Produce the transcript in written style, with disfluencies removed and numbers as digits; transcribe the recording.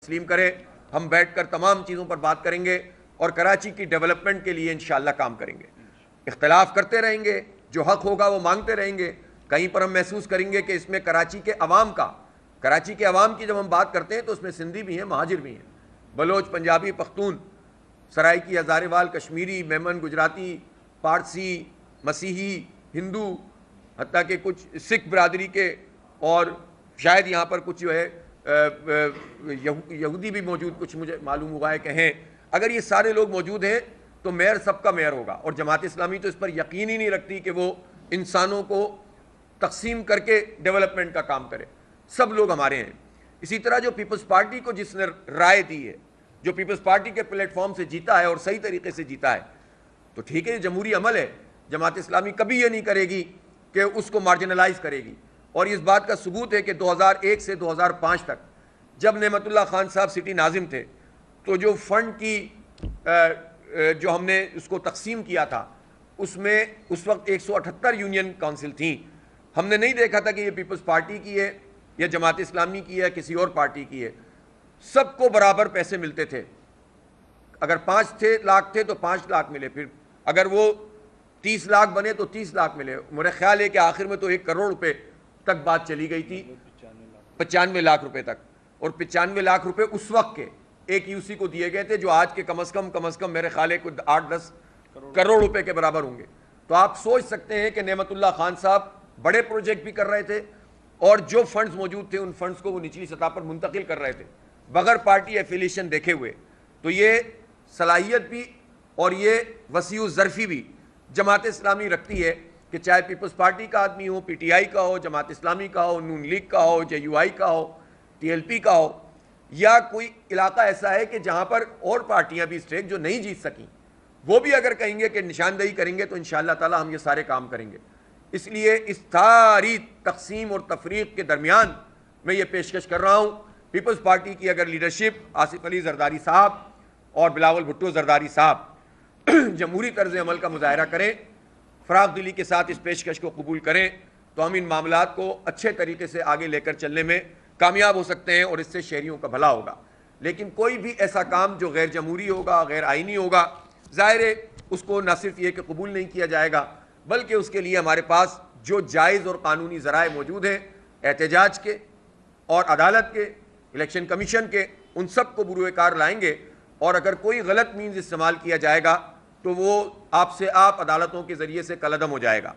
تسلیم کرے. ہم بیٹھ کر تمام چیزوں پر بات کریں گے اور کراچی کی ڈیولپمنٹ کے لیے انشاءاللہ کام کریں گے. اختلاف کرتے رہیں گے, جو حق ہوگا وہ مانگتے رہیں گے. کہیں پر ہم محسوس کریں گے کہ اس میں کراچی کے عوام کی جب ہم بات کرتے ہیں تو اس میں سندھی بھی ہیں, مہاجر بھی ہیں, بلوچ, پنجابی, پختون, سرائکی, ہزارے وال, کشمیری, میمن, گجراتی, پارسی, مسیحی, ہندو, حتیٰ کہ کچھ سکھ برادری کے, اور شاید یہاں پر کچھ جو ہے یہودی بھی موجود, کچھ مجھے معلوم ہوا ہے کہ ہیں. اگر یہ سارے لوگ موجود ہیں تو میئر سب کا میئر ہوگا. اور جماعت اسلامی تو اس پر یقین ہی نہیں رکھتی کہ وہ انسانوں کو تقسیم کر کے ڈیولپمنٹ کا کام کرے. سب لوگ ہمارے ہیں. اسی طرح جو پیپلز پارٹی کو جس نے رائے دی ہے, جو پیپلز پارٹی کے پلیٹ فارم سے جیتا ہے اور صحیح طریقے سے جیتا ہے, تو ٹھیک ہے, یہ جمہوری عمل ہے. جماعت اسلامی کبھی یہ نہیں کرے گی کہ اس کو مارجنلائز کرے گی. اور اس بات کا ثبوت ہے کہ 2001 سے 2005 تک جب نعمت اللہ خان صاحب سٹی ناظم تھے تو جو فنڈ کی جو ہم نے اس کو تقسیم کیا تھا, اس میں اس وقت 178 یونین کونسل تھیں. ہم نے نہیں دیکھا تھا کہ یہ پیپلز پارٹی کی ہے یا جماعت اسلامی کی ہے, کسی اور پارٹی کی ہے. سب کو برابر پیسے ملتے تھے. اگر 5 لاکھ تھے تو 5 لاکھ ملے, پھر اگر وہ 30 لاکھ بنے تو 30 لاکھ ملے. میرا خیال ہے کہ آخر میں تو 1 کروڑ روپے تک بات چلی گئی تھی, 95 لاکھ روپے تک. اور 95 لاکھ روپے اس وقت کے ایک یو سی کو دیے گئے تھے, جو آج کے کم از کم میرے خیال ہے 8-10 کروڑ روپے کے برابر ہوں گے. تو آپ سوچ سکتے ہیں کہ نعمت اللہ خان صاحب بڑے پروجیکٹ بھی کر رہے تھے, اور جو فنڈز موجود تھے ان فنڈز کو وہ نچلی سطح پر منتقل کر رہے تھے بغیر پارٹی ایفیلیشن دیکھے ہوئے. تو یہ صلاحیت بھی اور یہ وسیع الظرفی بھی جماعت اسلامی رکھتی ہے کہ چاہے پیپلز پارٹی کا آدمی ہو, پی ٹی آئی کا ہو, جماعت اسلامی کا ہو, نون لیگ کا ہو, جے یو آئی کا ہو, ٹی ایل پی کا ہو, یا کوئی علاقہ ایسا ہے کہ جہاں پر اور پارٹیاں بھی اسٹیک جو نہیں جیت سکیں, وہ بھی اگر کہیں گے کہ نشاندہی کریں گے تو انشاءاللہ تعالی ہم یہ سارے کام کریں گے. اس لیے اس ساری تقسیم اور تفریق کے درمیان میں یہ پیشکش کر رہا ہوں, پیپلز پارٹی کی اگر لیڈرشپ آصف علی زرداری صاحب اور بلاول بھٹو زرداری صاحب جمہوری طرز عمل کا مظاہرہ کریں, فراغ دلی کے ساتھ اس پیشکش کو قبول کریں, تو ہم ان معاملات کو اچھے طریقے سے آگے لے کر چلنے میں کامیاب ہو سکتے ہیں, اور اس سے شہریوں کا بھلا ہوگا. لیکن کوئی بھی ایسا کام جو غیر جمہوری ہوگا, غیر آئینی ہوگا, ظاہر ہے اس کو نہ صرف یہ کہ قبول نہیں کیا جائے گا, بلکہ اس کے لیے ہمارے پاس جو جائز اور قانونی ذرائع موجود ہیں, احتجاج کے اور عدالت کے, الیکشن کمیشن کے, ان سب کو بروئے کار لائیں گے. اور اگر کوئی غلط مینز استعمال کیا جائے گا تو وہ آپ عدالتوں کے ذریعے سے کالعدم ہو جائے گا.